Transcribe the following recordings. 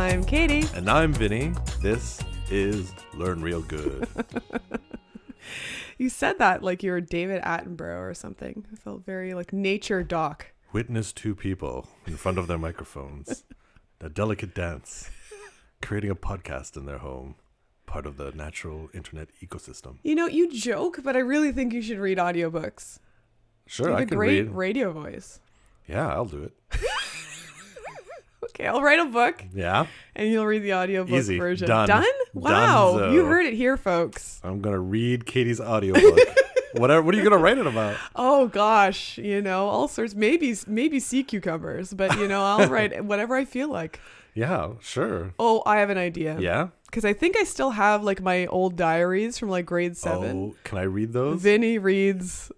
I'm Katie. And I'm Vinny. This is Learn Real Good. You said that like you were David Attenborough or something. I felt very like nature doc. Witness two people in front of their microphones. A delicate dance. Creating a podcast in their home. Part of the natural internet ecosystem. You know, you joke, but I really think you should read audiobooks. Sure, you have I a can great read. radio voice. Yeah, I'll do it. Okay, I'll write a book. Yeah. And you'll read the audiobook Easy. version. Done. Wow. Donezo. You heard it here, folks. I'm going to read Katie's audiobook. What are you going to write it about? Oh, gosh. You know, all sorts. Maybe sea cucumbers. But, you know, I'll write whatever I feel like. Yeah, sure. Oh, I have an idea. Yeah? Because I think I still have like my old diaries from like grade 7. Oh, can I read those? Vinny reads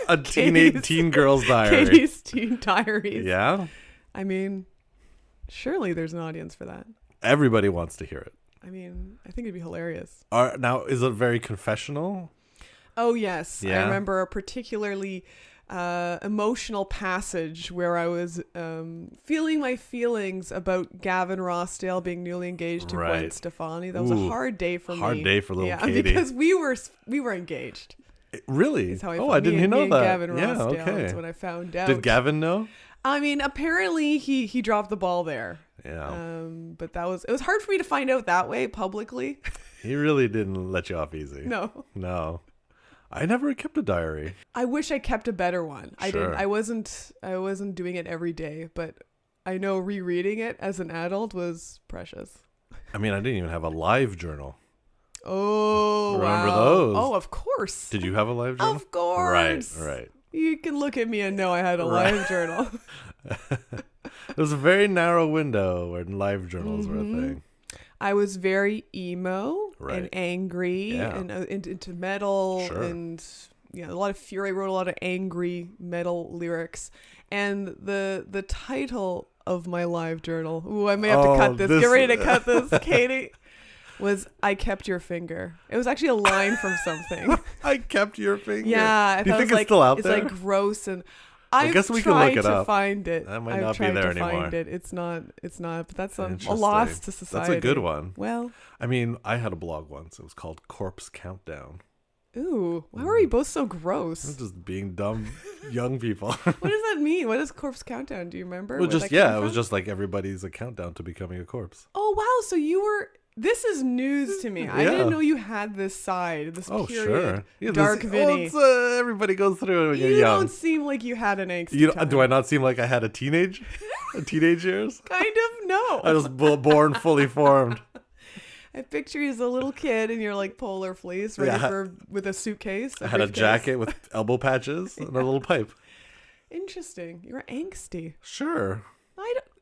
a teen girl's diary. Katie's teen diaries. Yeah? I mean, surely there's an audience for that. Everybody wants to hear it. I mean, I think it'd be hilarious. Now, is it very confessional? Oh, yes. Yeah. I remember a particularly emotional passage where I was feeling my feelings about Gavin Rossdale being newly engaged to Gwen Stefani. That was a hard day for me. Hard day for little Katie. Yeah, because we were engaged. Really? Is how I I didn't know that. Gavin Yeah, Rossdale. okay. That's when I found out. Did Gavin know? I mean, apparently he dropped the ball there. Yeah. But it was hard for me to find out that way publicly. He really didn't let you off easy. No. I never kept a diary. I wish I kept a better one. Sure. I wasn't doing it every day, but I know rereading it as an adult was precious. I mean, I didn't even have a live journal. Oh, Remember wow. those? Oh, of course. Did you have a live journal? Of course. Right. You can look at me and know I had a live journal. There was a very narrow window where live journals were a thing. I was very emo and angry and into metal and a lot of fury. I wrote a lot of angry metal lyrics. And the title of my live journal, I may have to cut this. Get ready to cut this, Katie. Was I kept your finger. It was actually a line from something. I kept your finger. Yeah. Do you think it's still out there? It's like gross and I guess we can look it up. to find it. That might not be there anymore. Find it. It's not. But that's a loss to society. That's a good one. Well, I mean, I had a blog once. It was called Corpse Countdown. Ooh, why were we both so gross? Just being dumb young people. What does that mean? What is Corpse Countdown? Do you remember? Well, it was just like everybody's a countdown to becoming a corpse. Oh wow! So you were. This is news to me. Yeah. I didn't know you had this side, this period. Sure. Yeah, dark Vinny. Everybody goes through it when you're young. You don't seem like you had an angsty time. Do I not seem like I had a teenage years? Kind of, no. I was born fully formed. I picture you as a little kid in your like polar fleece, ready with a suitcase. I had a jacket with elbow patches and a little pipe. Interesting. You're angsty. Sure.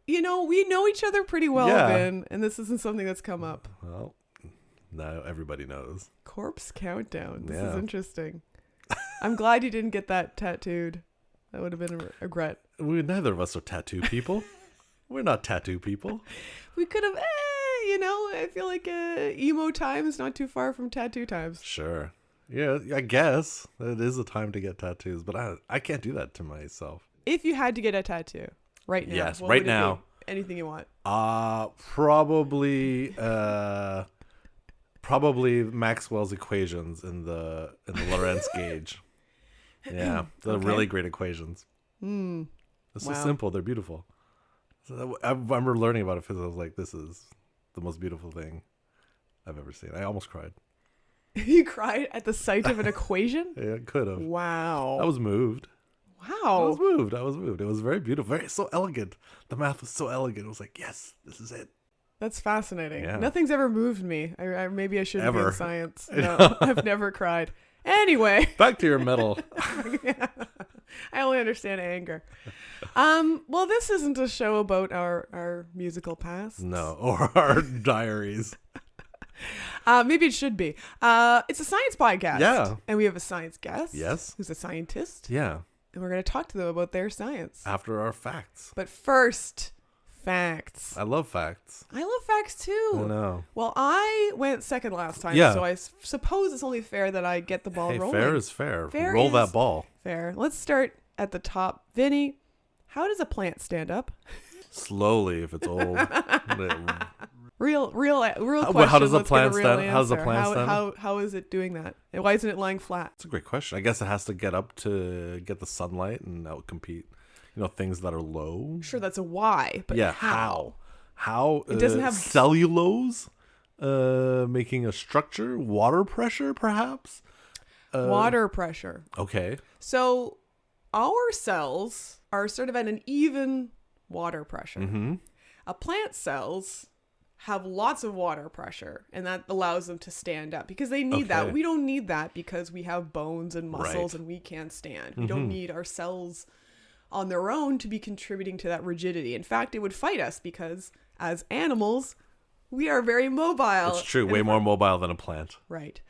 We know each other pretty well, Ben, and this isn't something that's come up. Well, now everybody knows. Corpse Countdown. This is interesting. I'm glad you didn't get that tattooed. That would have been a regret. Neither of us are tattoo people. We're not tattoo people. We could have, I feel like emo time is not too far from tattoo times. Sure. Yeah, I guess it is a time to get tattoos, but I can't do that to myself. If you had to get a tattoo. Right now. Yes, right now. Anything you want. Probably Maxwell's equations in the Lorentz gauge. Yeah, they're really great equations. It's so simple. They're beautiful. So I remember learning about it because I was like, this is the most beautiful thing I've ever seen. I almost cried. You cried at the sight of an equation? Yeah, I could have. Wow. I was moved. Wow. I was moved. It was very beautiful. So elegant. The math was so elegant. It was like, yes, this is it. That's fascinating. Yeah. Nothing's ever moved me. Maybe I shouldn't be in science. No, I've never cried. Anyway. Back to your metal. I only understand anger. Well, this isn't a show about our musical past. No, or our diaries. Maybe it should be. It's a science podcast. Yeah. And we have a science guest. Yes. Who's a scientist. Yeah. And we're going to talk to them about their science. After our facts. But first, facts. I love facts. I love facts too. I know. Well, I went second last time, so I suppose it's only fair that I get the ball rolling. Fair is fair. Fair Roll is that ball. Fair. Let's start at the top. Vinny, How does a plant stand up? Slowly, if it's old. Real question. Well, how does a Let's get plant real stand? How does a answer. plant stand? How is it doing that? And why isn't it lying flat? That's a great question. I guess it has to get up to get the sunlight and outcompete, things that are low. Sure, that's a why, but yeah, how? How it doesn't have cellulose making a structure, water pressure perhaps? Water pressure. Okay. So our cells are sort of at an even water pressure. Mm-hmm. A plant cells have lots of water pressure, and that allows them to stand up because they need that. We don't need that because we have bones and muscles and we can't stand. We don't need our cells on their own to be contributing to that rigidity. In fact, it would fight us because as animals, we are very mobile. It's true. Way more mobile than a plant. Right.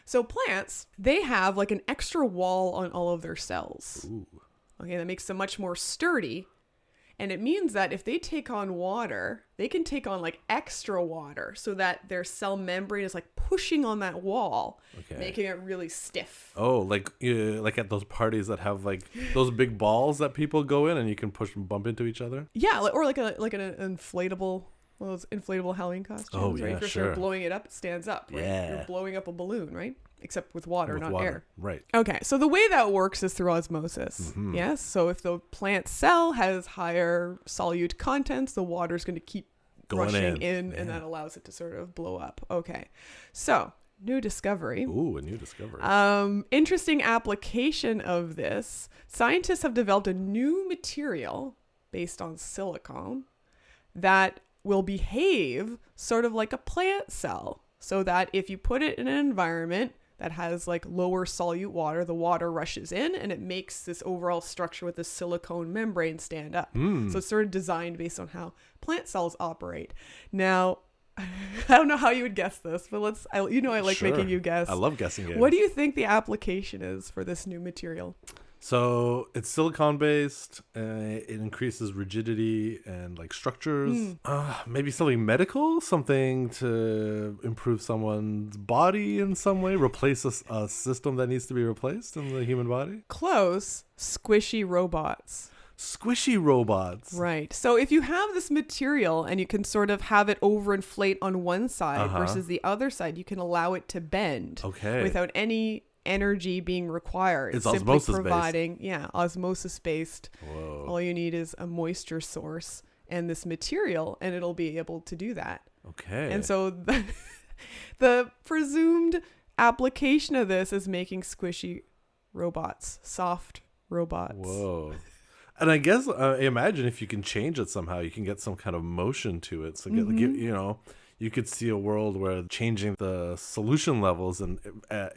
So plants, they have like an extra wall on all of their cells. Ooh. Okay, that makes them much more sturdy. And it means that if they take on water, they can take on like extra water so that their cell membrane is like pushing on that wall, making it really stiff. Oh, like at those parties that have like those big balls that people go in and you can push and bump into each other? Yeah, or like an inflatable, one of those inflatable Halloween costumes. Oh, yeah, right? If you're sure. blowing it up, it stands up. Right? Yeah. You're blowing up a balloon, right? Except with water, not air. Right. Okay, so the way that works is through osmosis. Mm-hmm. Yes, so if the plant cell has higher solute contents, the water is going to keep rushing in and that allows it to sort of blow up. Okay, so new discovery. Ooh, a new discovery. Interesting application of this. Scientists have developed a new material based on silicone that will behave sort of like a plant cell, so that if you put it in an environment that has like lower solute water, the water rushes in and it makes this overall structure with the silicone membrane stand up. So it's sort of designed based on how plant cells operate. Now, I don't know how you would guess this, but I like making you guess. I love guessing games. What do you think the application is for this new material? So it's silicone based. It increases rigidity and like structures. Maybe something medical, something to improve someone's body in some way, replace a system that needs to be replaced in the human body. Close. Squishy robots. Squishy robots. Right. So if you have this material and you can sort of have it overinflate on one side versus the other side, you can allow it to bend without any energy being required. It's simply osmosis providing osmosis based. Whoa. All you need is a moisture source and this material and it'll be able to do that. Okay. And so the presumed application of this is making squishy robots, soft robots. Whoa. And I guess I imagine if you can change it somehow, you can get some kind of motion to it. So you could see a world where changing the solution levels, and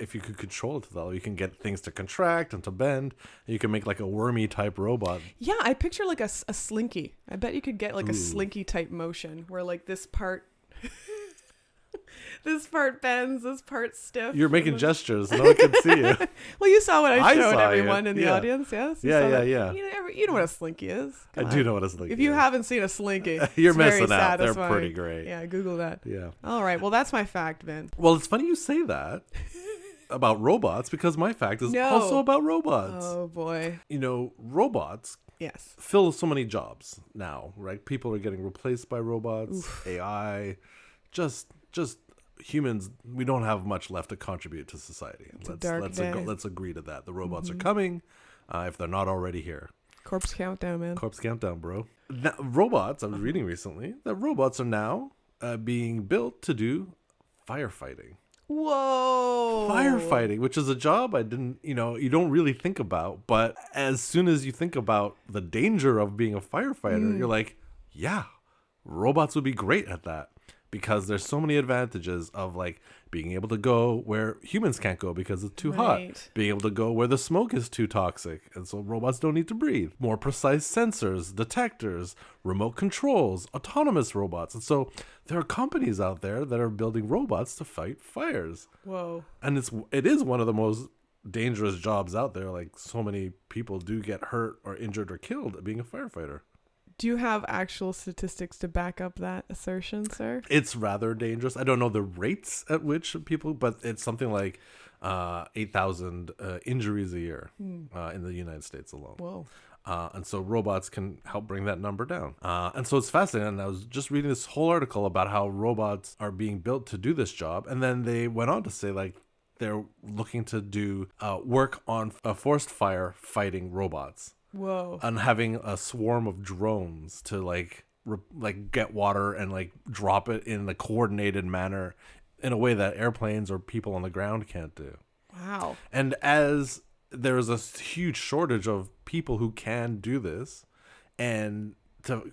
if you could control it to that level, you can get things to contract and to bend. And you can make like a wormy type robot. Yeah, I picture like a slinky. I bet you could get like a slinky type motion where like this part this part bends, this part's stiff. You're making gestures. No one can see you. Well, you saw what I showed saw everyone it. in the audience, yes? Yeah. You know what a slinky is. I do know what a slinky is. If you haven't seen a slinky, you're it's missing very out. satisfying. They're pretty great. Yeah, Google that. Yeah. All right. Well, that's my fact, Ben. Well, it's funny you say that about robots because my fact is also about robots. Oh, boy. Robots fill so many jobs now, right? People are getting replaced by robots, AI, just humans. We don't have much left to contribute to society. Let's agree to that. The robots are coming, if they're not already here. Corpse countdown, man. Corpse countdown, bro. Robots, I was reading recently that robots are now being built to do firefighting. Whoa. Firefighting, which is a job I didn't, you don't really think about. But as soon as you think about the danger of being a firefighter, you're like, yeah, robots would be great at that. Because there's so many advantages of like being able to go where humans can't go because it's too hot, being able to go where the smoke is too toxic, and so robots don't need to breathe. More precise sensors, detectors, remote controls, autonomous robots, and so there are companies out there that are building robots to fight fires. Whoa! And it is one of the most dangerous jobs out there. Like so many people do get hurt or injured or killed being a firefighter. Do you have actual statistics to back up that assertion, sir? It's rather dangerous. I don't know the rates at which people, but it's something like 8,000 injuries a year in the United States alone. Whoa. And so robots can help bring that number down. And so it's fascinating. And I was just reading this whole article about how robots are being built to do this job. And then they went on to say, like, they're looking to do work on a forest fire fighting robots. Whoa. And having a swarm of drones to like get water and like drop it in a coordinated manner in a way that airplanes or people on the ground can't do. Wow. And as there is a huge shortage of people who can do this, and to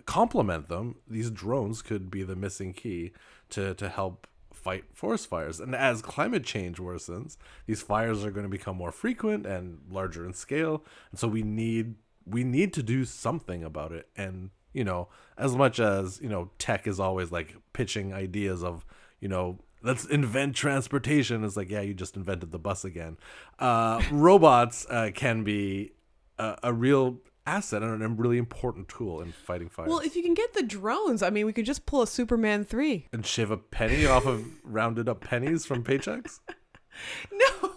complement them, these drones could be the missing key to help fight forest fires. And as climate change worsens, these fires are going to become more frequent and larger in scale. And so we need to do something about it. And, you know, as much as, you know, tech is always like pitching ideas of, you know, let's invent transportation. It's like, yeah, you just invented the bus again. Robots can be a real asset and a really important tool in fighting fires. Well, if you can get the drones, I mean, we could just pull a Superman 3. And shave a penny off of rounded up pennies from paychecks? No.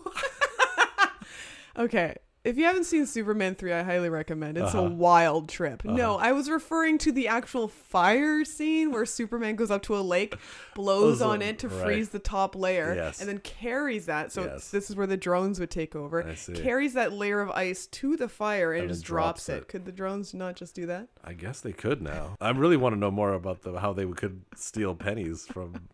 Okay. If you haven't seen Superman 3, I highly recommend. It's a wild trip. No, I was referring to the actual fire scene where Superman goes up to a lake, blows on it to freeze the top layer, and then carries that. So this is where the drones would take over. Carries that layer of ice to the fire and just drops it. Could the drones not just do that? I guess they could now. I really want to know more about how they could steal pennies from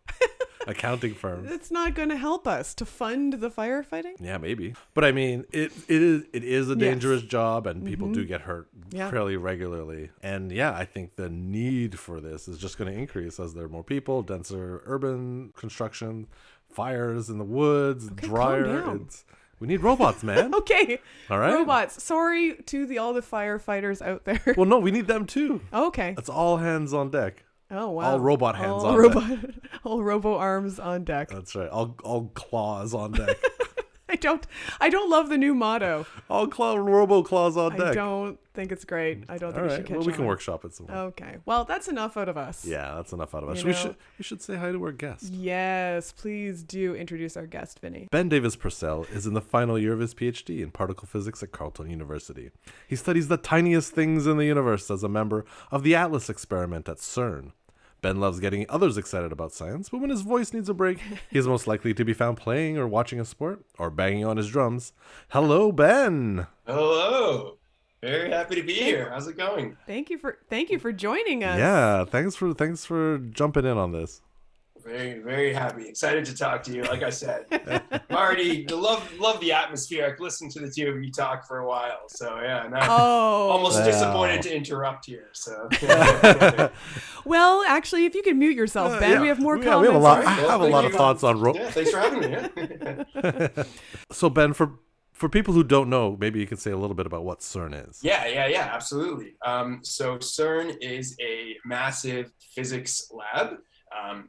accounting firms. It's not going to help us to fund the firefighting. Yeah, maybe. But I mean, it is a dangerous job, and people do get hurt fairly regularly. And yeah, I think the need for this is just going to increase as there are more people, denser urban construction, fires in the woods, drier. We need robots, man. Okay. All right. Robots. Sorry to all the firefighters out there. Well, no, we need them too. Okay. That's all hands on deck. Oh, wow. All robot hands on deck. All robo arms on deck. That's right. All claws on deck. I don't love the new motto. All robo claws on deck. I don't think it's great. I don't think we should catch on. We can workshop it some more. Okay. Well, that's enough out of us. Yeah, that's enough out of us. We should say hi to our guest. Yes, please do introduce our guest, Vinny. Ben Davis-Purcell is in the final year of his PhD in particle physics at Carleton University. He studies the tiniest things in the universe as a member of the Atlas experiment at CERN. Ben loves getting others excited about science, but when his voice needs a break, he is most likely to be found playing or watching a sport or banging on his drums. Hello, Ben. Hello. Very happy to be here. How's it going? Thank you for joining us. Yeah, thanks for jumping in on this. Very, very happy. Excited to talk to you. Like I said, I'm already love the atmosphere. I've listened to the two of you talk for a while. So yeah, almost disappointed to interrupt here. So well, actually, if you could mute yourself, Ben, we have more comments. I have a lot of thoughts on thanks for having me. So Ben, for people who don't know, maybe you could say a little bit about what CERN is. Yeah, absolutely. So CERN is a massive physics lab.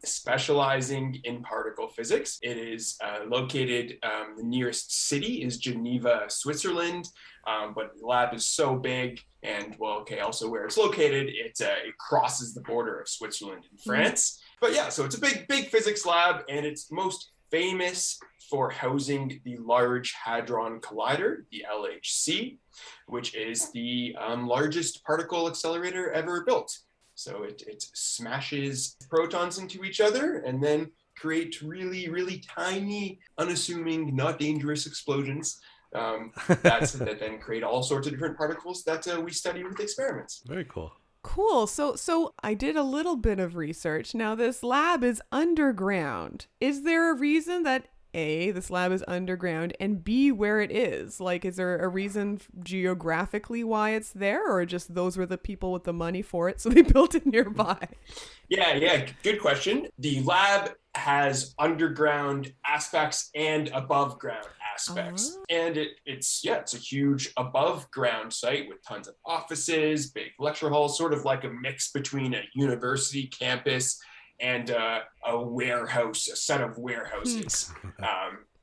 Specializing in particle physics. It is located, the nearest city is Geneva, Switzerland, but the lab is so big and, also where it's located, it crosses the border of Switzerland and France. But yeah, so it's a big physics lab, and it's most famous for housing the Large Hadron Collider, the LHC, which is the largest particle accelerator ever built. So it smashes protons into each other and then creates really, really tiny, unassuming, not dangerous explosions that then create all sorts of different particles that we study with experiments. Very cool. Cool. So I did a little bit of research. Now, this lab is underground. Is there a reason that A, this lab is underground, and B, where it is? Like, is there a reason geographically why it's there, or just those were the people with the money for it, so they built it nearby? Yeah, good question. The lab has underground aspects and above ground aspects. And it's a huge above ground site with tons of offices, big lecture halls, sort of like a mix between a university campus and a warehouse, a set of warehouses.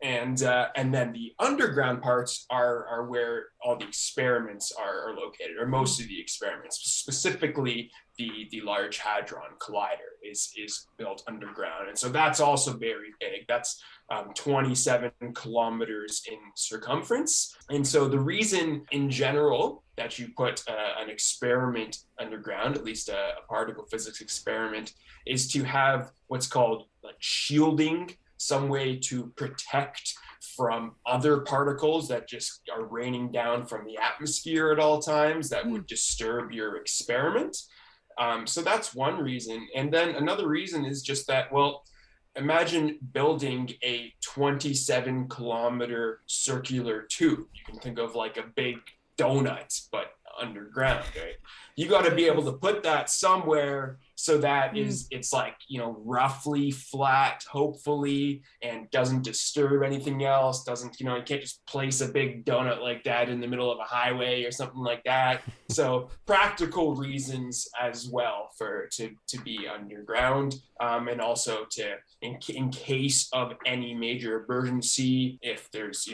And then the underground parts are where all the experiments are located, or most of the experiments. Specifically, the Large Hadron Collider is built underground, and so that's also very big. That's 27 kilometers in circumference. And so the reason in general that you put an experiment underground, at least a particle physics experiment, is to have what's called like shielding, some way to protect from other particles that just are raining down from the atmosphere at all times that would disturb your experiment. So that's one reason. And then another reason is just that, well, imagine building a 27 kilometer circular tube. You can think of like a big donut, but underground, right? You got to be able to put that somewhere so that it's like, roughly flat, hopefully, and doesn't disturb anything else. Doesn't, you can't just place a big donut like that in the middle of a highway or something like that. So practical reasons as well to be underground, and also to in case of any major emergency, if there's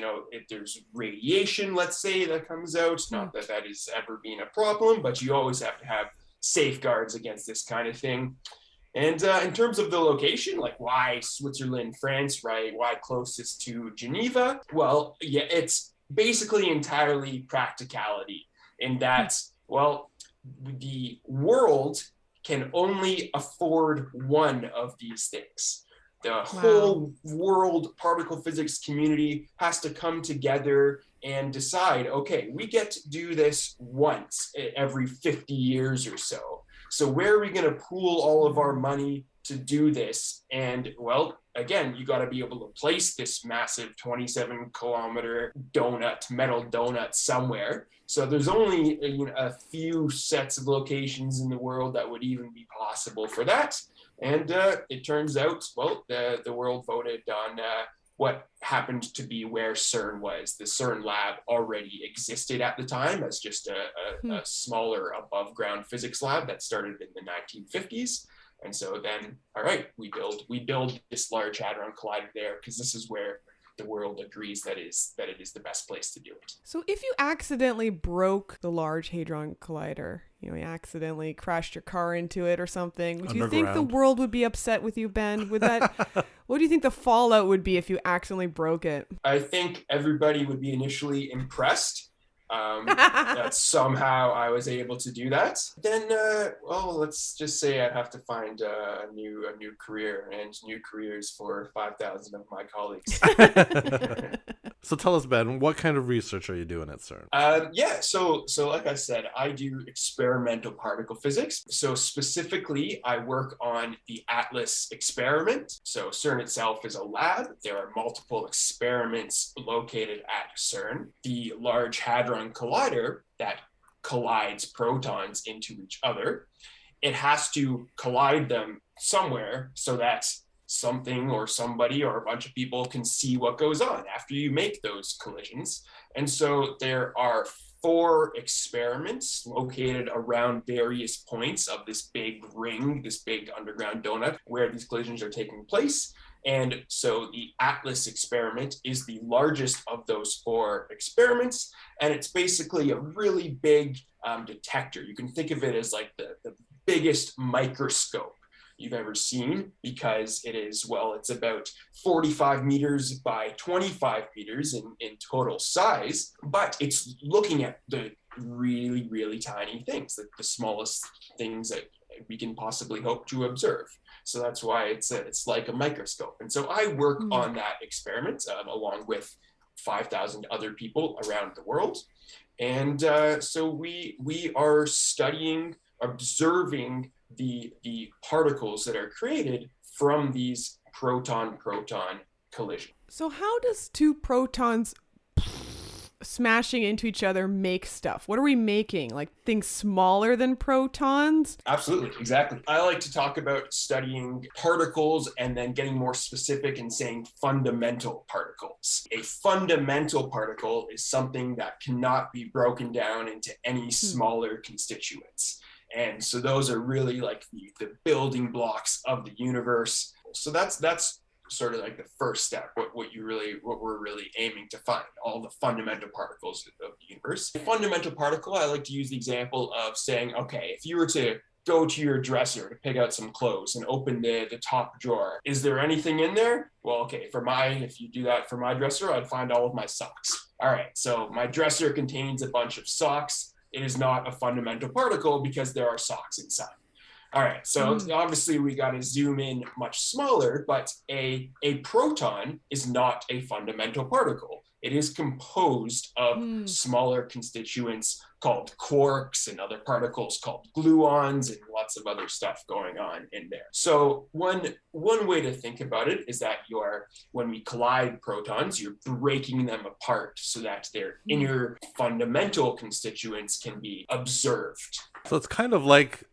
radiation, let's say, that comes out, not that that is ever been a problem, but you always have to have safeguards against this kind of thing. And in terms of the location, like why Switzerland, France, right? Why closest to Geneva? Well, yeah, it's basically entirely practicality in that, well, the world can only afford one of these things. The whole world particle physics community has to come together and decide, okay, we get to do this once every 50 years or so. So where are we going to pool all of our money to do this? And well, again, you got to be able to place this massive 27 kilometer metal donut somewhere. So there's only a few sets of locations in the world that would even be possible for that. And it turns out, well, the world voted on what happened to be where CERN was. The CERN lab already existed at the time as just a smaller above ground physics lab that started in the 1950s. And so then, all right, we build this Large Hadron Collider there because this is where the world agrees that it is the best place to do it. So if you accidentally broke the Large Hadron Collider, you accidentally crashed your car into it or something, do you think the world would be upset with you, Ben? Would that? What do you think the fallout would be if you accidentally broke it? I think everybody would be initially impressed that somehow I was able to do that. Then, well, let's just say I'd have to find a new career, and new careers for 5,000 of my colleagues. So tell us, Ben, what kind of research are you doing at CERN? So like I said, I do experimental particle physics. So specifically, I work on the ATLAS experiment. So CERN itself is a lab. There are multiple experiments located at CERN. The Large Hadron Collider that collides protons into each other, it has to collide them somewhere so that something or somebody or a bunch of people can see what goes on after you make those collisions. And so there are 4 experiments located around various points of this big ring, this big underground donut, where these collisions are taking place. And so the ATLAS experiment is the largest of those 4 experiments. And it's basically a really big detector. You can think of it as like the biggest microscope you've ever seen, because it is, well, it's about 45 meters by 25 meters in total size, but it's looking at the really, really tiny things, the smallest things that we can possibly hope to observe. So that's why it's like a microscope. And so I work on that experiment along with 5,000 other people around the world. And so we are observing the particles that are created from these proton-proton collisions. So how does 2 protons smashing into each other make stuff? What are we making? Like things smaller than protons? Absolutely, exactly. I like to talk about studying particles and then getting more specific and saying fundamental particles. A fundamental particle is something that cannot be broken down into any smaller constituents. And so those are really like the building blocks of the universe. So that's sort of like the first step, what we're really aiming to find, all the fundamental particles of the universe. A fundamental particle, I like to use the example of saying, okay, if you were to go to your dresser to pick out some clothes and open the top drawer, is there anything in there? Well, okay, if you do that for my dresser, I'd find all of my socks. All right, so my dresser contains a bunch of socks. It is not a fundamental particle because there are socks inside. All right, so obviously we got to zoom in much smaller, but a proton is not a fundamental particle. It is composed of smaller constituents called quarks and other particles called gluons and lots of other stuff going on in there. So one way to think about it is that when we collide protons, you're breaking them apart so that their inner fundamental constituents can be observed. So it's kind of like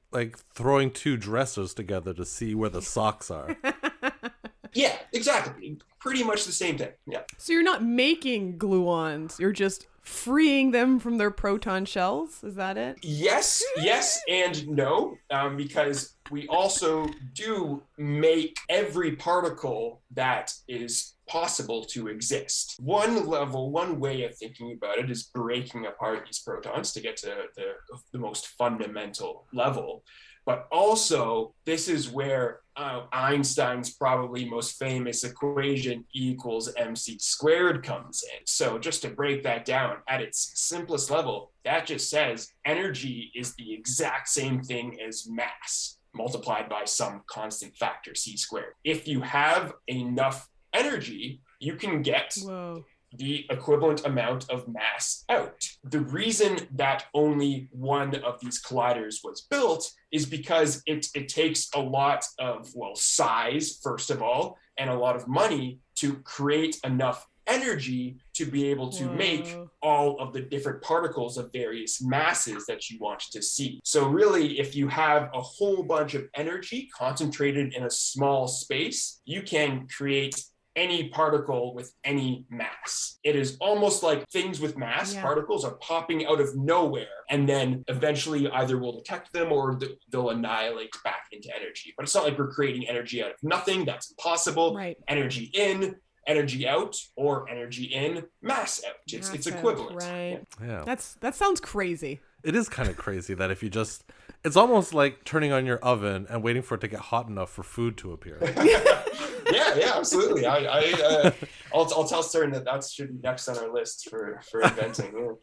throwing two dressers together to see where the socks are. Yeah, exactly. Pretty much the same thing. Yeah. So you're not making gluons. You're just freeing them from their proton shells. Is that it? Yes and no, because we also do make every particle that is possible to exist. One way of thinking about it is breaking apart these protons to get to the most fundamental level. But also, this is where Einstein's probably most famous equation, E equals mc squared, comes in. So just to break that down, at its simplest level, that just says energy is the exact same thing as mass multiplied by some constant factor, c squared. If you have enough energy, you can get the equivalent amount of mass out. The reason that only one of these colliders was built is because it takes a lot of, size, first of all, and a lot of money to create enough energy to be able to make all of the different particles of various masses that you want to see. So really, if you have a whole bunch of energy concentrated in a small space, you can create any particle with any mass. It is almost like things with mass, particles are popping out of nowhere, and then eventually either we'll detect them or they'll annihilate back into energy. But it's not like we're creating energy out of nothing. That's impossible. Right. Energy in, energy out, or energy in, mass out. It's equivalent. Right. Yeah. That sounds crazy. It is kind of crazy that if you just, it's almost like turning on your oven and waiting for it to get hot enough for food to appear. Yeah, absolutely. I'll tell CERN that should be next on our list for inventing.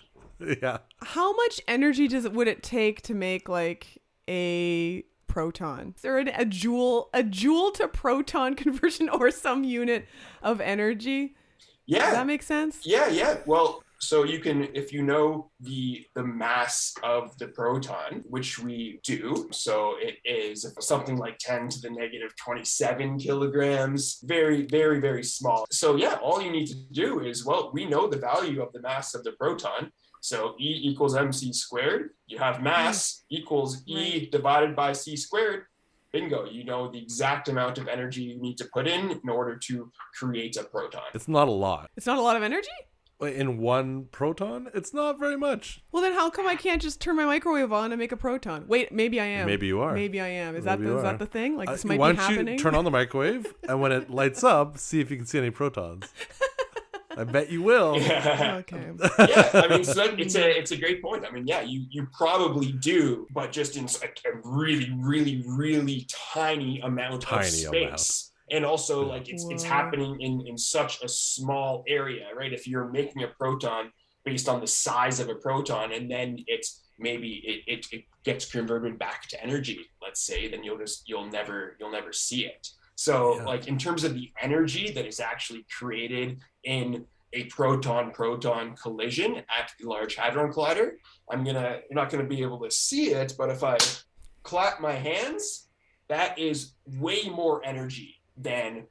Yeah. How much energy would it take to make like a proton? Is there a joule to proton conversion or some unit of energy? Yeah. Does that make sense? Yeah. Well, so you can, if you know the mass of the proton, which we do, so it is something like 10 to the negative 27 kilograms, very, very, very small. So yeah, all you need to do is, we know the value of the mass of the proton. So E equals mc squared. You have mass equals E divided by c squared. Bingo, you know the exact amount of energy you need to put in order to create a proton. It's not a lot. It's not a lot of energy? In one proton? It's not very much. Well, then how come I can't just turn my microwave on and make a proton? Wait, maybe I am. Maybe you are. Maybe I am. Is that the thing? Like this might why be don't happening? You turn on the microwave, and when it lights up, see if you can see any protons. I bet you will. Yeah. Okay. Yeah, I mean, so it's a great point. I mean, yeah, you probably do, but just in a really, really, really tiny amount of space. And also, like, it's happening in such a small area, right? If you're making a proton based on the size of a proton, and then it gets converted back to energy, let's say, then you'll never see it. So, like, in terms of the energy that is actually created in a proton-proton collision at the Large Hadron Collider, you're not gonna be able to see it, but if I clap my hands, that is way more energy than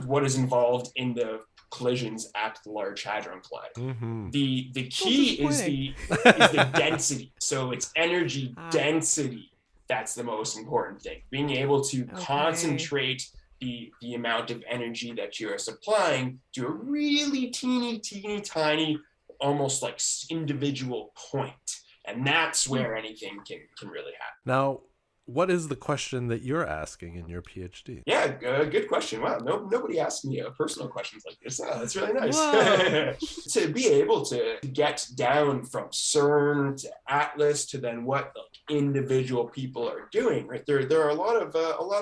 what is involved in the collisions at the Large Hadron Collider. Mm-hmm. The key is the density. So it's energy density. That's the most important thing. Being able to concentrate the amount of energy that you are supplying to a really teeny tiny, almost like individual point. And that's where anything can really happen. Now, what is the question that you're asking in your PhD? Yeah, good question. Wow, nobody asked me personal questions like this. Oh, that's really nice. To be able to get down from CERN to Atlas to then what individual people are doing, right? There are a lot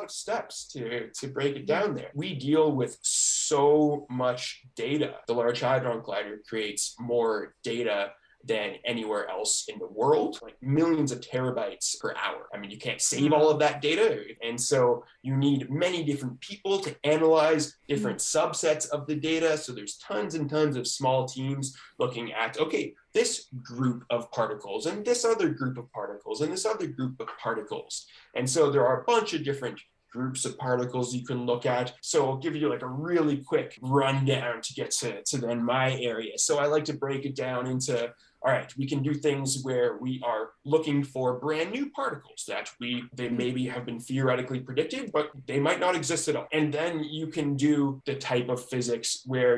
of steps to break it down there. We deal with so much data. The Large Hadron Collider creates more data than anywhere else in the world, like millions of terabytes per hour. I mean, you can't save all of that data. And so you need many different people to analyze different subsets of the data. So there's tons and tons of small teams looking at, okay, this group of particles and this other group of particles and this other group of particles. And so there are a bunch of different groups of particles you can look at. So I'll give you like a really quick rundown to get to then my area. So I like to break it down into, all right, we can do things where we are looking for brand new particles that they maybe have been theoretically predicted, but they might not exist at all. And then you can do the type of physics where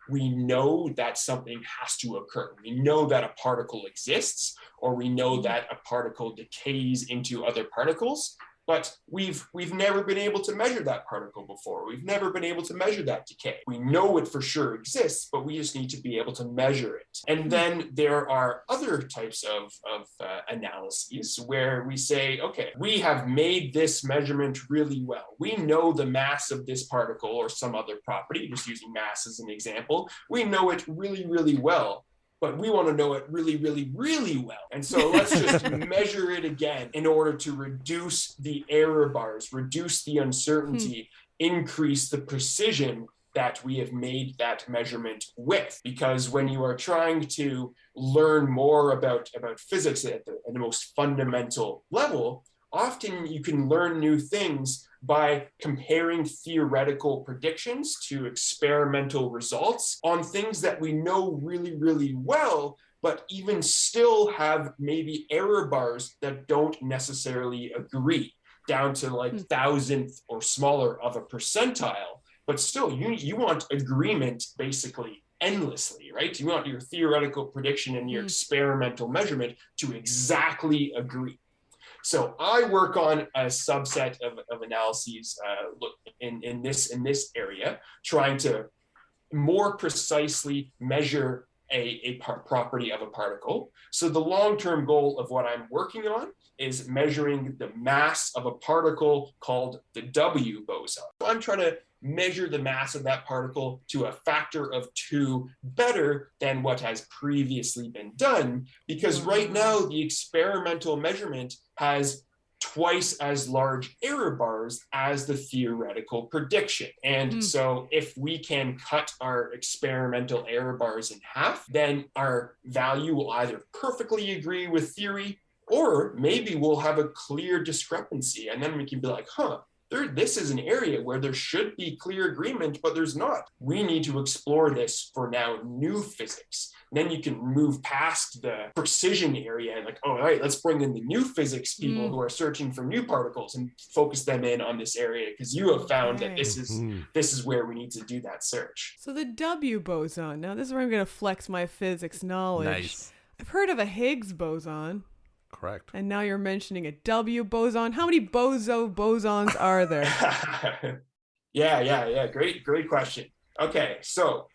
we know that something has to occur. We know that a particle exists, or we know that a particle decays into other particles. But we've never been able to measure that particle before. We've never been able to measure that decay. We know it for sure exists, but we just need to be able to measure it. And then there are other types of analyses where we say, okay, we have made this measurement really well. We know the mass of this particle or some other property, just using mass as an example. We know it really, really well. But we want to know it really, really, really well. And so let's just measure it again in order to reduce the error bars, reduce the uncertainty, increase the precision that we have made that measurement with. Because when you are trying to learn more about physics at the most fundamental level, often you can learn new things by comparing theoretical predictions to experimental results on things that we know really, really well, but even still have maybe error bars that don't necessarily agree, down to like thousandth or smaller of a percentile. But still, you want agreement basically endlessly, right? You want your theoretical prediction and your experimental measurement to exactly agree. So I work on a subset of analyses in this area, trying to more precisely measure a property of a particle. So the long-term goal of what I'm working on is measuring the mass of a particle called the W boson. So I'm trying to measure the mass of that particle to a factor of 2 better than what has previously been done, because right now the experimental measurement has twice as large error bars as the theoretical prediction. And so if we can cut our experimental error bars in half, then our value will either perfectly agree with theory, or maybe we'll have a clear discrepancy. And then we can be like, this is an area where there should be clear agreement, but there's not. We need to explore this for now new physics. And then you can move past the precision area and like, all right, let's bring in the new physics people who are searching for new particles and focus them in on this area, because you have found that this is where we need to do that search. So the W boson. Now this is where I'm going to flex my physics knowledge. Nice. I've heard of a Higgs boson. Correct. And now you're mentioning a W boson. How many bosons are there? Yeah. Great question. Okay, so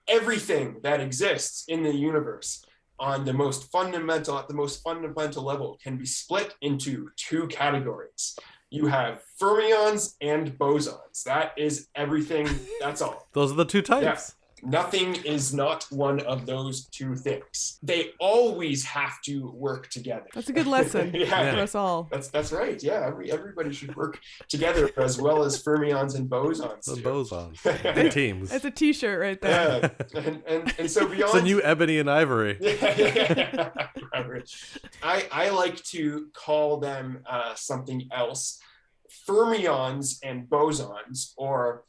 everything that exists in the universe at the most fundamental level can be split into 2 categories. You have fermions and bosons. That is everything. That's all. Those are the 2 types. Yeah. Nothing is not one of those 2 things. They always have to work together. That's a good lesson for us all. That's right. Yeah, everybody should work together, as well as fermions and bosons. The bosons, the teams. That's a T-shirt right there. Yeah, and so beyond. It's a new ebony and ivory. Yeah. I like to call them something else: fermions and bosons, or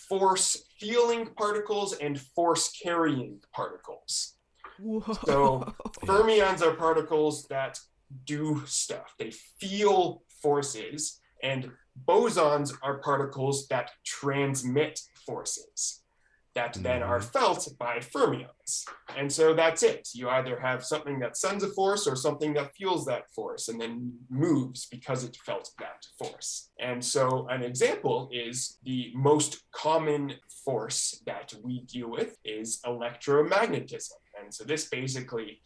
force-feeling particles and force-carrying particles. Whoa. So fermions are particles that do stuff. They feel forces, and bosons are particles that transmit forces. that then are felt by fermions. And so that's it. You either have something that sends a force or something that feels that force and then moves because it felt that force. And so an example is the most common force that we deal with is electromagnetism. And so this basically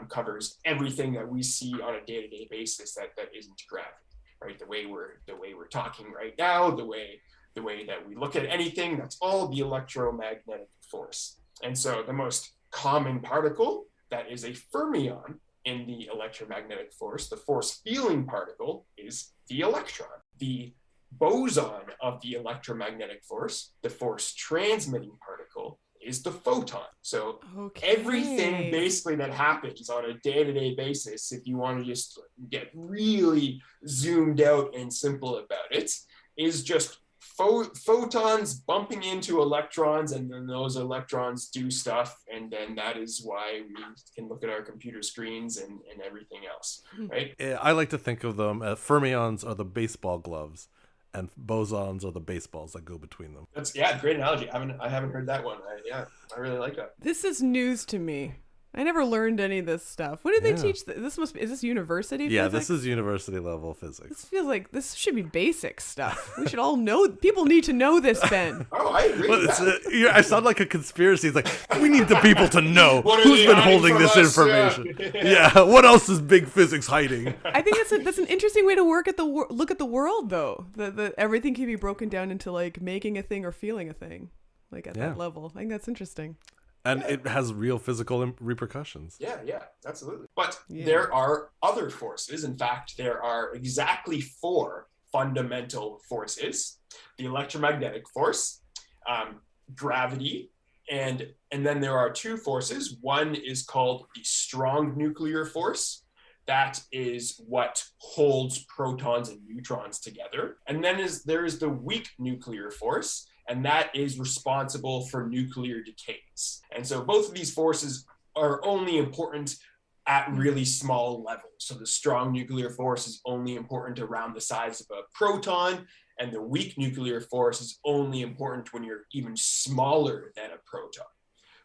covers everything that we see on a day-to-day basis that isn't gravity, right? The way we're talking right now, the way that we look at anything, that's all the electromagnetic force. And so the most common particle that is a fermion in the electromagnetic force, the force-feeling particle, is the electron. The boson of the electromagnetic force, the force-transmitting particle, is the photon. So everything basically that happens on a day-to-day basis, if you want to just get really zoomed out and simple about it, is just photons bumping into electrons, and then those electrons do stuff, and then that is why we can look at our computer screens and everything else, right? I like to think of them as fermions are the baseball gloves, and bosons are the baseballs that go between them. That's great analogy. I haven't heard that one. I really like that. This is news to me. I never learned any of this stuff. What did they teach? Is this university physics? Yeah, this is university level physics. This feels like this should be basic stuff. We should all know. People need to know this, Ben. Oh, I agree with that. I sound like a conspiracy. It's like, we need the people to know who's been holding this information. Yeah, what else is big physics hiding? I think that's an interesting way to look at the world, though. That everything can be broken down into like making a thing or feeling a thing, like at that level. I think that's interesting. And it has real physical repercussions. Yeah, absolutely. But there are other forces. In fact, there are exactly 4 fundamental forces: the electromagnetic force, gravity, and then there are 2 forces. One is called the strong nuclear force. That is what holds protons and neutrons together. And then there is the weak nuclear force, and that is responsible for nuclear decays. And so both of these forces are only important at really small levels. So the strong nuclear force is only important around the size of a proton, and the weak nuclear force is only important when you're even smaller than a proton.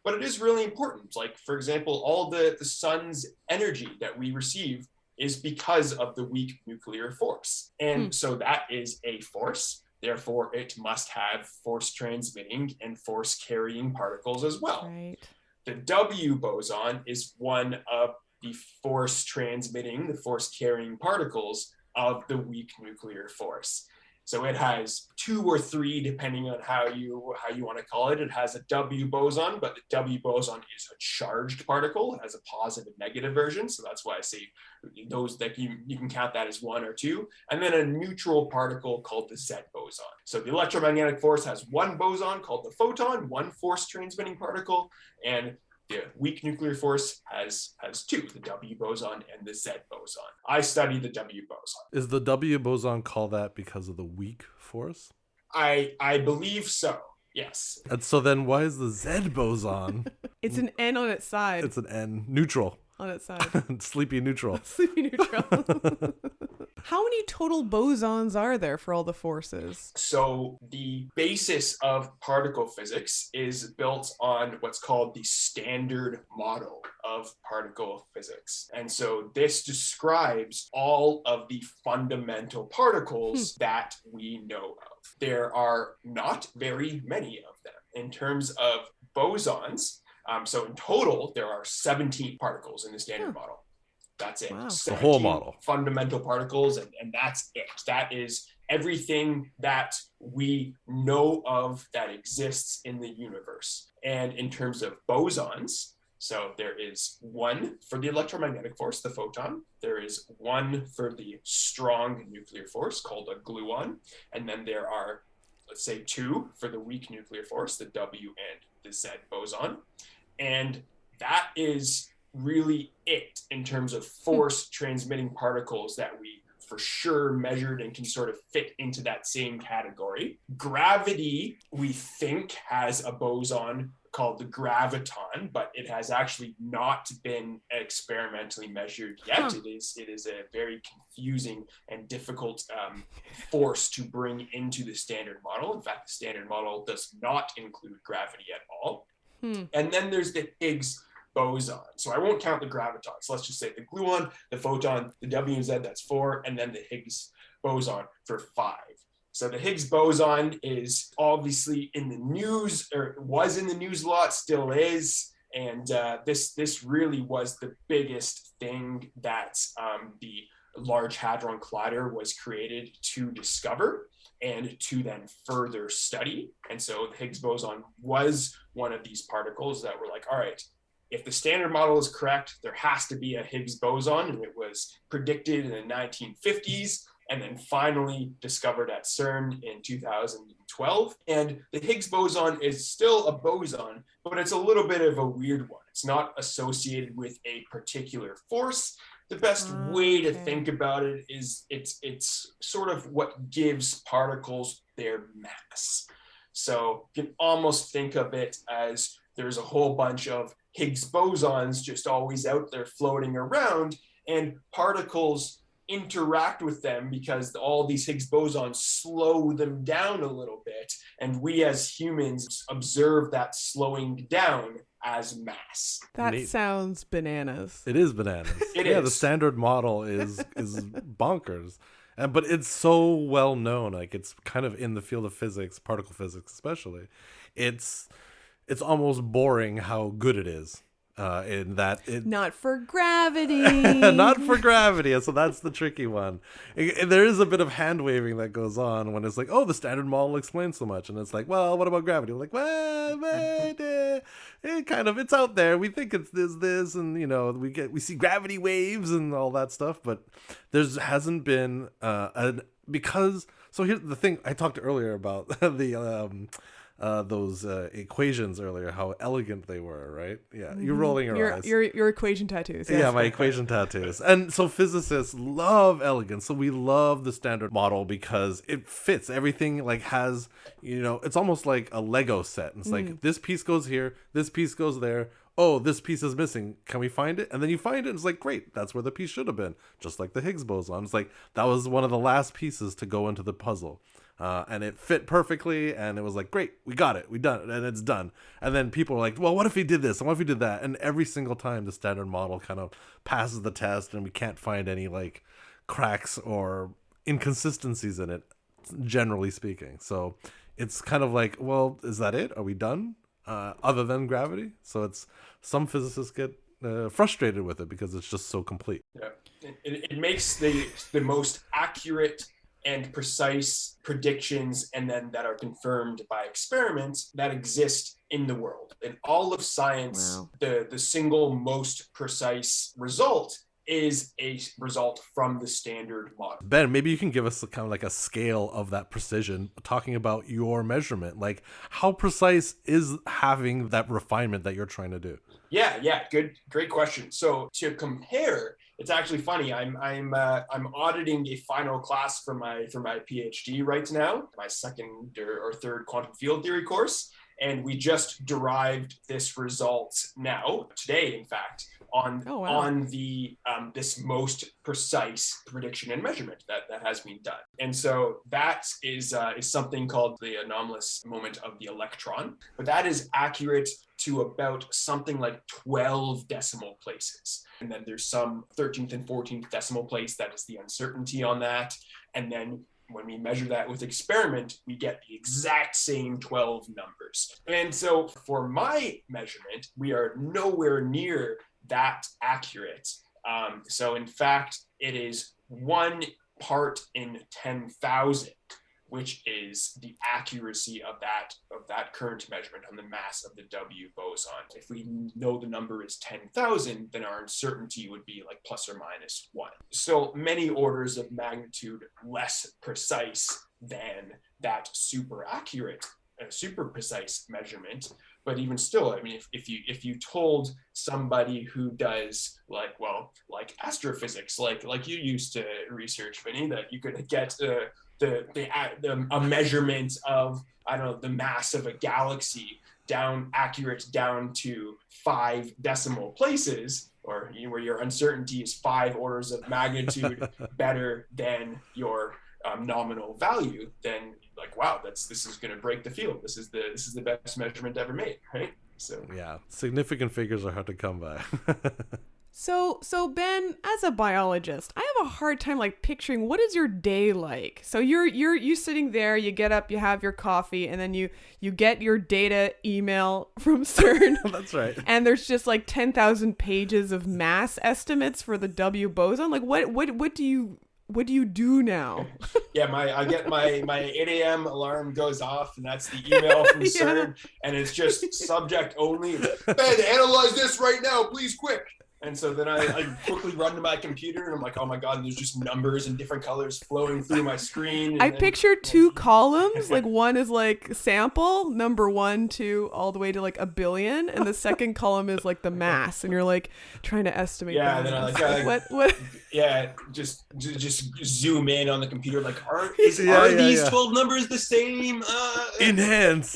But it is really important. Like, for example, all the sun's energy that we receive is because of the weak nuclear force. And so that is a force. Therefore, it must have force transmitting and force carrying particles as well. Right. The W boson is one of the force transmitting, the force carrying particles of the weak nuclear force. So it has 2 or 3, depending on how you want to call it. It has a W boson, but the W boson is a charged particle. It has a positive and negative version. So that's why I say those that you can count that as 1 or 2. And then a neutral particle called the Z boson. So the electromagnetic force has 1 boson called the photon, 1 force transmitting particle, and the weak nuclear force has 2, the W boson and the Z boson. I study the W boson. Is the W boson called that because of the weak force? I believe so, yes. And so then why is the Z boson? It's an N on its side. It's an N. Neutral. On its side. Sleepy neutral. Sleepy neutral. How many total bosons are there for all the forces? So the basis of particle physics is built on what's called the standard model of particle physics. And so this describes all of the fundamental particles that we know of. There are not very many of them. In terms of bosons, so in total, there are 17 particles in the standard model. That's it. Wow. The whole model. Fundamental particles, and that's it. That is everything that we know of that exists in the universe. And in terms of bosons, so there is 1 for the electromagnetic force, the photon. There is 1 for the strong nuclear force called a gluon. And then there are, let's say, 2 for the weak nuclear force, the W and the Z boson. And that is really it in terms of force transmitting particles that we for sure measured and can sort of fit into that same category. Gravity, we think, has a boson called the graviton, but it has actually not been experimentally measured yet. It is a very confusing and difficult force to bring into the standard model. In fact, the standard model does not include gravity at all. And then there's the Higgs boson. So I won't count the graviton. So let's just say the gluon, the photon, the W and Z, that's 4, and then the Higgs boson for 5. So the Higgs boson is obviously in the news, or was in the news a lot, still is. And this really was the biggest thing that the Large Hadron Collider was created to discover and to then further study. And so the Higgs boson was one of these particles that were like, all right, if the standard model is correct, there has to be a Higgs boson. And it was predicted in the 1950s and then finally discovered at CERN in 2012. And the Higgs boson is still a boson, but it's a little bit of a weird one. It's not associated with a particular force. The best way to think about it is it's sort of what gives particles their mass. So you can almost think of it as there's a whole bunch of Higgs bosons just always out there floating around, and particles interact with them because all these Higgs bosons slow them down a little bit. And we as humans observe that slowing down as mass. That sounds bananas. It is bananas. It is. The standard model is bonkers. But it's so well known, like it's kind of in the field of physics, particle physics especially. It's almost boring how good it is. In that it not for gravity. Not for gravity. So that's the tricky one. There is a bit of hand waving that goes on when it's like, oh, the standard model explains so much, and it's like, well, what about gravity? We're like, well, it's out there. We think it's this, and we see gravity waves and all that stuff, but there hasn't been because. So here's the thing. I talked earlier about those equations earlier, how elegant they were, right? Yeah, you're rolling your eyes. Your equation tattoos. Yes. Yeah, my equation tattoos. And so physicists love elegance. So we love the standard model because it fits everything. Like has it's almost like a Lego set. And it's like this piece goes here, this piece goes there. Oh, this piece is missing. Can we find it? And then you find it, and it's like, great, that's where the piece should have been. Just like the Higgs boson. It's like that was one of the last pieces to go into the puzzle. And it fit perfectly, and it was like, great, we got it, we done it, and it's done. And then people are like, well, what if he did this, and what if he did that? And every single time the standard model kind of passes the test, and we can't find any like cracks or inconsistencies in it, generally speaking. So it's kind of like, well, is that it? Are we done? Other than gravity? So it's some physicists get frustrated with it because it's just so complete. Yeah, it makes the most accurate and precise predictions, and then that are confirmed by experiments that exist in the world. In all of science, the single most precise result is a result from the standard model. Ben, maybe you can give us kind of like a scale of that precision, talking about your measurement. Like, how precise is having that refinement that you're trying to do? Yeah, great question. So to compare, it's actually funny. I'm auditing a final class for my PhD right now, my second or third quantum field theory course, and we just derived this result now today, in fact, on the this most precise prediction and measurement that has been done. And so that is something called the anomalous moment of the electron, but that is accurate to about something like 12 decimal places. And then there's some 13th and 14th decimal place that is the uncertainty on that. And then when we measure that with experiment, we get the exact same 12 numbers. And so for my measurement, we are nowhere near that accurate. So in fact, it is 1 part in 10,000, which is the accuracy of that current measurement on the mass of the W boson. If we know the number is 10,000, then our uncertainty would be like plus or minus 1. So many orders of magnitude less precise than that super accurate, super precise measurement. But even still, I mean, if you told somebody who does like astrophysics, like you used to research, Vinny, that you could get a measurement of, I don't know, the mass of a galaxy accurate down to 5 decimal places, or where your uncertainty is 5 orders of magnitude better than your nominal value, then like, wow, this is going to break the field. This is the best measurement ever made, right? So yeah, significant figures are hard to come by. So Ben, as a biologist, I have a hard time like picturing what is your day like. So you sitting there, you get up, you have your coffee, and then you get your data email from CERN. That's right. And there's just like 10,000 pages of mass estimates for the W boson. Like what do you do now? Yeah, I get my 8 a.m. alarm goes off, and that's the email from CERN, and it's just subject only. Ben, analyze this right now, please, quick. And so then I quickly run to my computer, and I'm like, oh my God, and there's just numbers in different colors flowing through my screen. I picture 2 columns. Like one is like sample, number 1, 2, all the way to like a billion. And the second column is like the mass. And you're like trying to estimate. Yeah, the and mass. then what? Yeah, just zoom in on the computer. Like, are these 12 numbers the same? Enhance.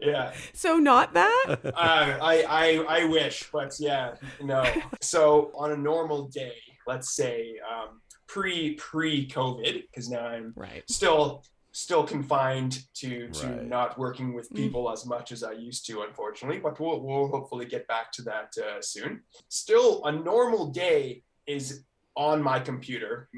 Yeah. So not that? I wish, but yeah, no. So on a normal day, let's say pre-COVID, because now I'm still confined to not working with people as much as I used to, unfortunately, but we'll hopefully get back to that soon. Still, a normal day is on my computer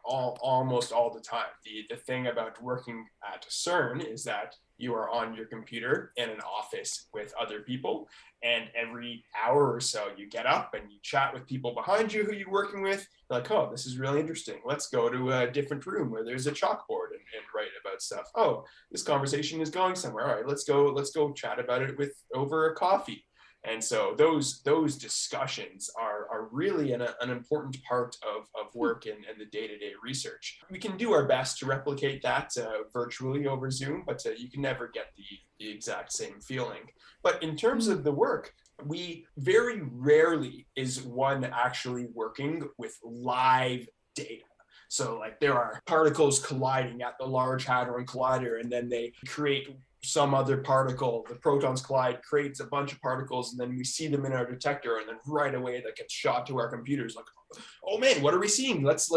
almost all the time. The thing about working at CERN is that you are on your computer in an office with other people, and every hour or so you get up and you chat with people behind you who you're working with. You're like, oh, this is really interesting. Let's go to a different room where there's a chalkboard and write about stuff. Oh, this conversation is going somewhere. All right, let's go chat about it over a coffee. And so those discussions are really an important part of work and the day-to-day research. We can do our best to replicate that virtually over Zoom, but you can never get the exact same feeling. But in terms of the work, we very rarely is one actually working with live data. So like there are particles colliding at the Large Hadron Collider, and then they create some other particle, the protons collide, creates a bunch of particles, and then we see them in our detector, and then right away that gets shot to our computers like, oh man, what are we seeing? Let's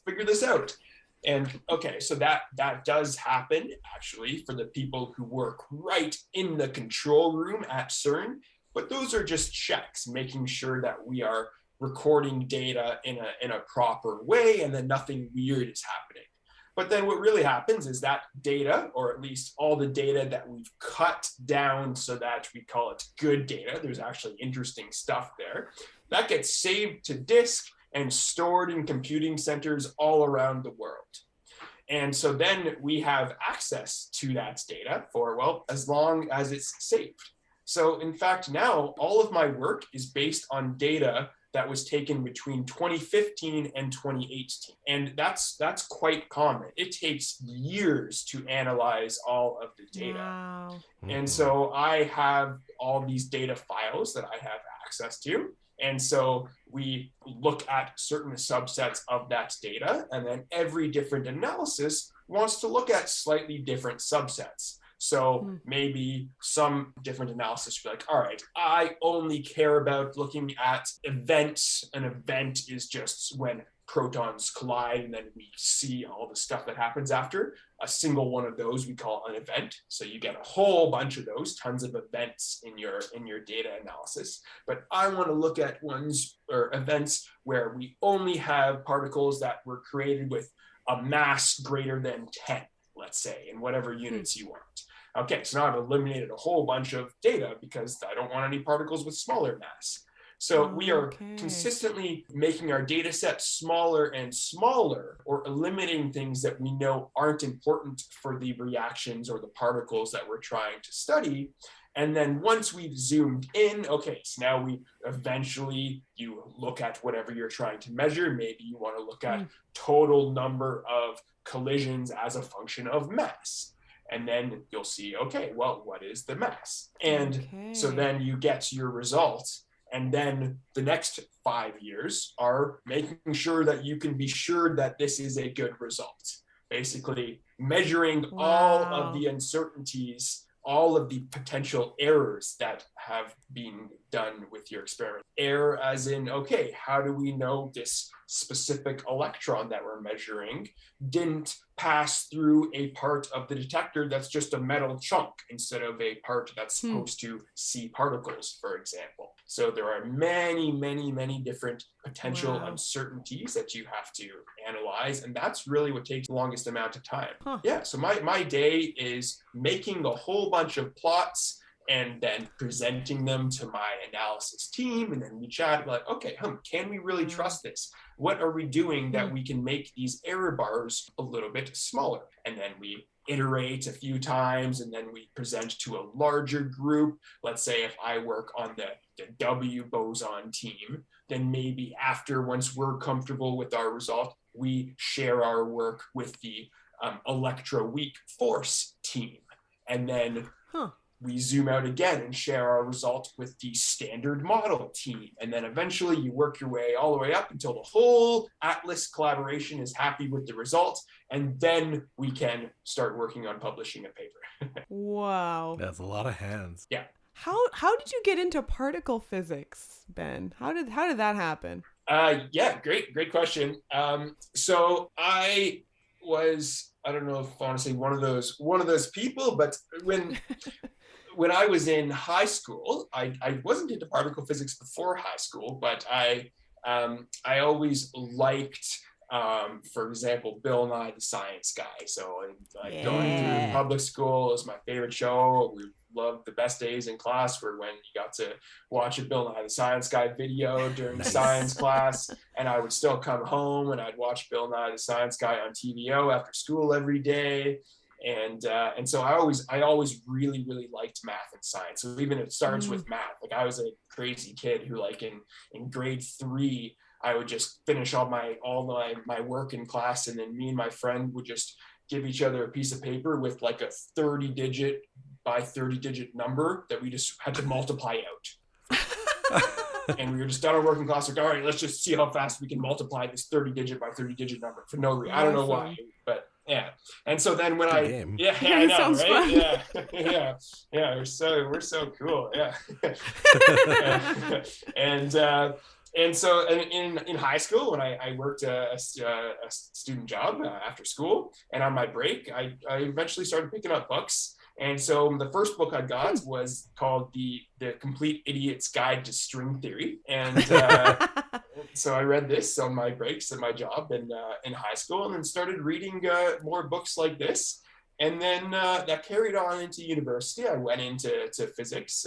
figure this out. And okay, so that does happen actually for the people who work right in the control room at CERN, but those are just checks, making sure that we are recording data in a proper way and that nothing weird is happening. But then what really happens is that data, or at least all the data that we've cut down so that we call it good data, there's actually interesting stuff there, that gets saved to disk and stored in computing centers all around the world. And so then we have access to that data for, well, as long as it's saved. So in fact, now all of my work is based on data that was taken between 2015 and 2018. And that's quite common. It takes years to analyze all of the data. Wow. And so I have all these data files that I have access to. And so we look at certain subsets of that data, and then every different analysis wants to look at slightly different subsets. So maybe some different analysis will be like, all right, I only care about looking at events. An event is just when protons collide and then we see all the stuff that happens after. A single one of those we call an event. So you get a whole bunch of those, tons of events in your data analysis. But I want to look at ones or events where we only have particles that were created with a mass greater than 10, let's say, in whatever units you want. Okay, so now I've eliminated a whole bunch of data because I don't want any particles with smaller mass. So we are consistently making our data set smaller and smaller, or eliminating things that we know aren't important for the reactions or the particles that we're trying to study. And then once we've zoomed in, okay, so now you look at whatever you're trying to measure. Maybe you want to look at total number of collisions as a function of mass. And then you'll see, okay, well, what is the mass? And so then you get your results. And then the next 5 years are making sure that you can be sure that this is a good result. Basically, measuring all of the uncertainties, all of the potential errors that have been done with your experiment. Error as in, okay, how do we know this specific electron that we're measuring didn't pass through a part of the detector that's just a metal chunk instead of a part that's supposed to see particles, for example. So there are many, many, many different potential uncertainties that you have to analyze. And that's really what takes the longest amount of time. Yeah, so my day is making a whole bunch of plots and then presenting them to my analysis team. And then we chat like, okay, can we really trust this? What are we doing that we can make these error bars a little bit smaller? And then we iterate a few times, and then we present to a larger group. Let's say if I work on the W boson team, then maybe after, once we're comfortable with our result, we share our work with the electroweak force team. And then we zoom out again and share our result with the standard model team. And then eventually you work your way all the way up until the whole Atlas collaboration is happy with the result. And then we can start working on publishing a paper. Wow. That's a lot of hands. Yeah. How did you get into particle physics, Ben? How did that happen? Yeah, great question. So I was, I don't know if I want to say one of those people, but when I was in high school, I wasn't into particle physics before high school, but I always liked, for example, Bill Nye the Science Guy. So going through public school is my favorite show. We loved the best days in class were when you got to watch a Bill Nye the Science Guy video during science class. And I would still come home and I'd watch Bill Nye the Science Guy on TVO after school every day. And so I always really, really liked math and science. So even it starts with math. Like I was a crazy kid who like in grade 3, I would just finish all my work in class, and then me and my friend would just give each other a piece of paper with like a 30-digit by 30-digit number that we just had to multiply out. And we were just done our working class, like, all right, let's just see how fast we can multiply this 30-digit by 30-digit number for no reason. I don't know why, but yeah. And so then when I know, sounds right? Fun. Yeah, we're so cool. Yeah. And so in high school, when I worked a student job after school, and on my break, I eventually started picking up books. And so the first book I got was called The Complete Idiot's Guide to String Theory. And so I read this on my breaks at my job in high school, and then started reading more books like this. And then that carried on into university. I went into physics,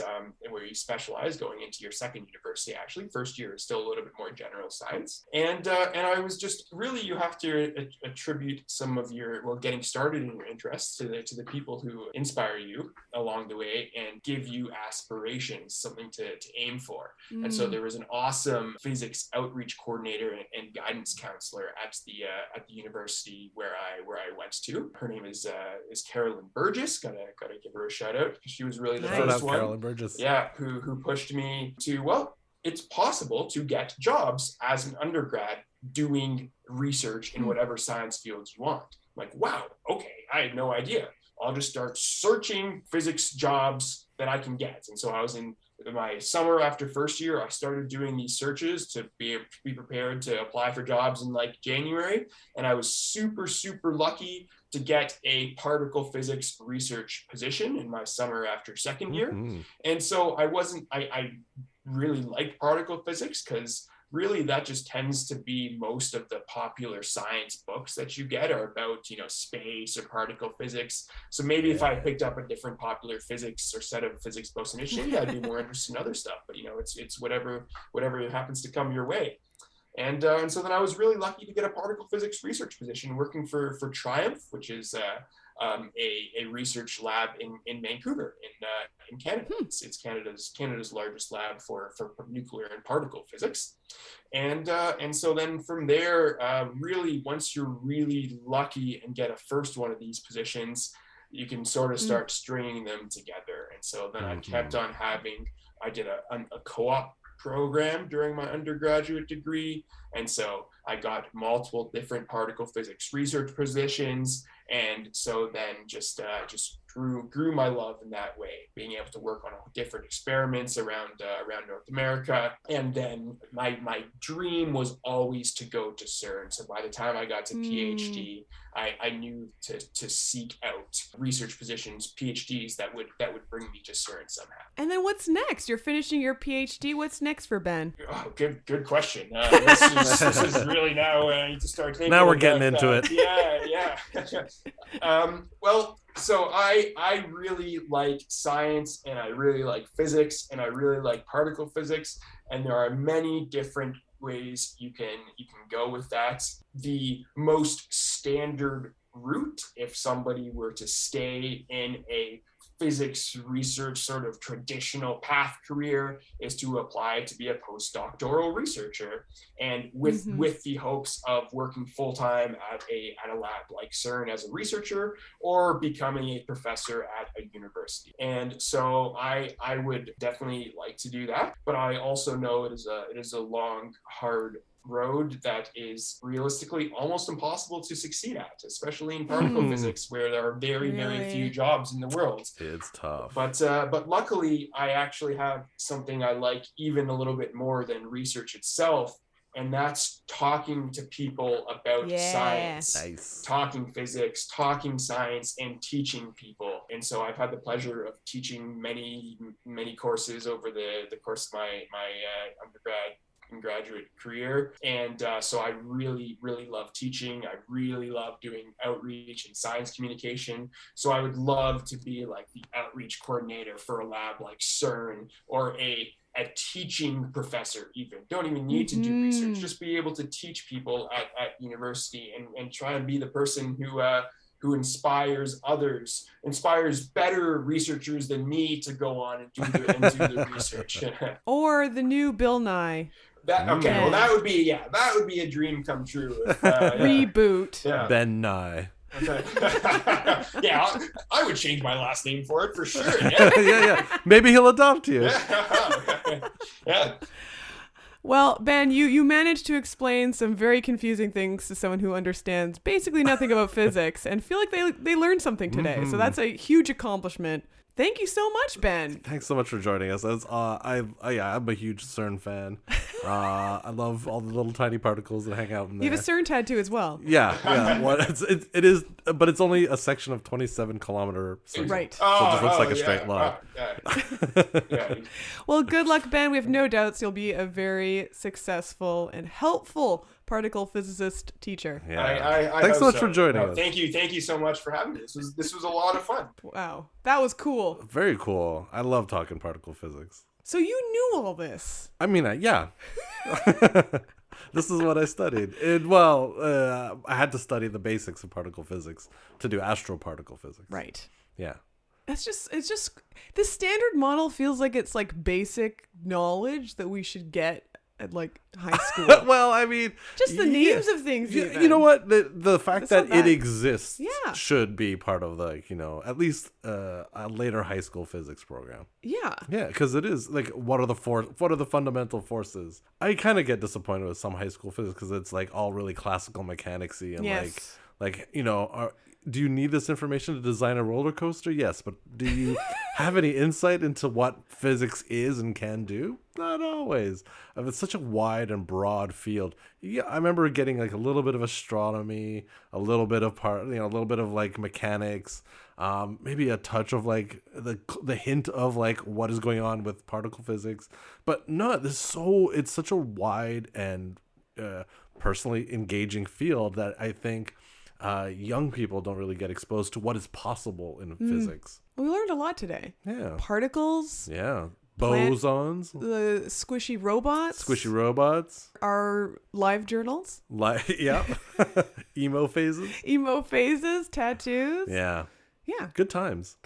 where you specialize going into your second university, actually. First year is still a little bit more general science. And I was just really, you have to attribute some of your, getting started in your interests to the people who inspire you along the way and give you aspirations, something to aim for. And so there was an awesome physics outreach coordinator and guidance counselor at the university where I went to. Her name is Carolyn Burgess. Gotta give her a shout out because she was really the first one. Carolyn Burgess. Yeah, who pushed me to, it's possible to get jobs as an undergrad doing research in whatever science fields you want. Like, wow, okay, I had no idea. I'll just start searching physics jobs that I can get. And so I was in my summer after first year, I started doing these searches to be prepared to apply for jobs in like January. And I was super, super lucky to get a particle physics research position in my summer after second year. And so I really liked particle physics because really that just tends to be most of the popular science books that you get are about, space or particle physics. So maybe if I picked up a different popular physics or set of physics books initially, I'd be more interested in other stuff. But, it's whatever happens to come your way. And so then I was really lucky to get a particle physics research position working for Triumph, which is a research lab in Vancouver in Canada. It's Canada's largest lab for nuclear and particle physics. And so then from there, really, once you're really lucky and get a first one of these positions, you can sort of start stringing them together. And so then I kept on I did a co-op program during my undergraduate degree. And so I got multiple different particle physics research positions. And so then just grew my love in that way, being able to work on different experiments around North America. And then my dream was always to go to CERN. So by the time I got to PhD, I knew to seek out research positions, PhDs that would bring me to CERN somehow. And then what's next? You're finishing your PhD. What's next for Ben? Oh, good question. This is really now I need to start thinking. Now we're getting into it. Yeah. Well, so I really like science, and I really like physics, and I really like particle physics, and there are many different ways you can go with that. The most standard route, if somebody were to stay in a physics research sort of traditional path career, is to apply to be a postdoctoral researcher, and with the hopes of working full-time at a lab like CERN as a researcher, or becoming a professor at a university. And so I would definitely like to do that, but I also know it is a long, hard road that is realistically almost impossible to succeed at, especially in particle physics, where there are very few jobs in the world. It's tough. But luckily, I actually have something I like even a little bit more than research itself, and that's talking to people about science, talking physics, talking science, and teaching people. And so I've had the pleasure of teaching many courses over the course of my undergrad and graduate career, and so I really love teaching. I really love doing outreach and science communication, so I would love to be like the outreach coordinator for a lab like CERN, or a teaching professor. Even don't even need to do research, just be able to teach people at university, and try and be the person who inspires others, inspires better researchers than me to go on and do the research. Or the new Bill Nye. Well, that would be a dream come true. Reboot. Yeah. Ben Nye. Yeah, I would change my last name for it for sure. Yeah. Maybe he'll adopt you. Yeah. Well, Ben, you managed to explain some very confusing things to someone who understands basically nothing about physics, and feel like they learned something today. So that's a huge accomplishment. Thank you so much, Ben. Thanks so much for joining us. I'm a huge CERN fan. I love all the little tiny particles that hang out in there. You have a CERN tattoo as well. Yeah. It is, but it's only a section of 27-kilometer circle. Right. So it just looks like a straight line. Yeah. Well, good luck, Ben. We have no doubts you'll be a very successful and helpful particle physicist teacher. Yeah. Thanks so much for joining us. Thank you so much for having me. This was a lot of fun. Wow, that was cool. Very cool. I love talking particle physics. So you knew all this? I mean, yeah. This is what I studied. I had to study the basics of particle physics to do astroparticle physics. Right. Yeah. It's just the standard model feels like it's like basic knowledge that we should get at like high school. Well, I mean, just the names of things. You know what? The fact that it exists should be part of at least a later high school physics program. Yeah. Yeah, because it is like what are the fundamental forces? I kind of get disappointed with some high school physics because it's like all really classical mechanicsy and do you need this information to design a roller coaster? Yes, but do you have any insight into what physics is and can do? Not always. It's such a wide and broad field. Yeah, I remember getting like a little bit of astronomy, a little bit of a little bit of like mechanics, maybe a touch of like the hint of like what is going on with particle physics. But no, it's such a wide and personally engaging field that I think young people don't really get exposed to what is possible in physics. We learned a lot today. Yeah. Particles. Yeah. Bosons. The squishy robots. Our live journals. Yeah. Emo phases. Tattoos. Yeah. Yeah. Good times.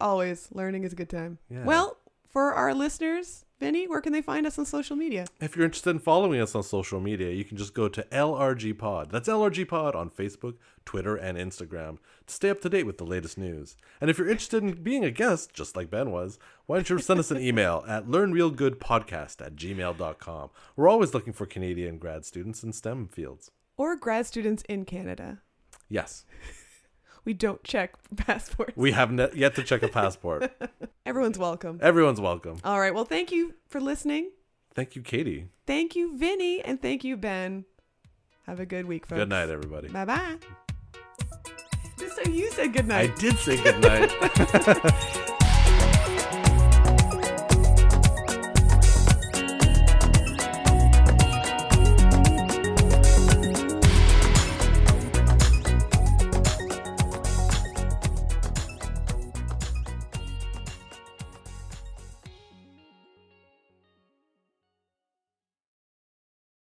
Always. Learning is a good time. Yeah. Well, for our listeners, Vinny, where can they find us on social media? If you're interested in following us on social media, you can just go to LRG Pod. That's LRG Pod on Facebook, Twitter, and Instagram to stay up to date with the latest news. And if you're interested in being a guest, just like Ben was, why don't you send us an email at learnrealgoodpodcast@gmail.com. We're always looking for Canadian grad students in STEM fields. Or grad students in Canada. Yes. we don't check passports. We have yet to check a passport. Everyone's welcome. Everyone's welcome. All right. Well, thank you for listening. Thank you, Katie. Thank you, Vinny. And thank you, Ben. Have a good week, folks. Good night, everybody. Bye-bye. Just so you said good night. I did say good night.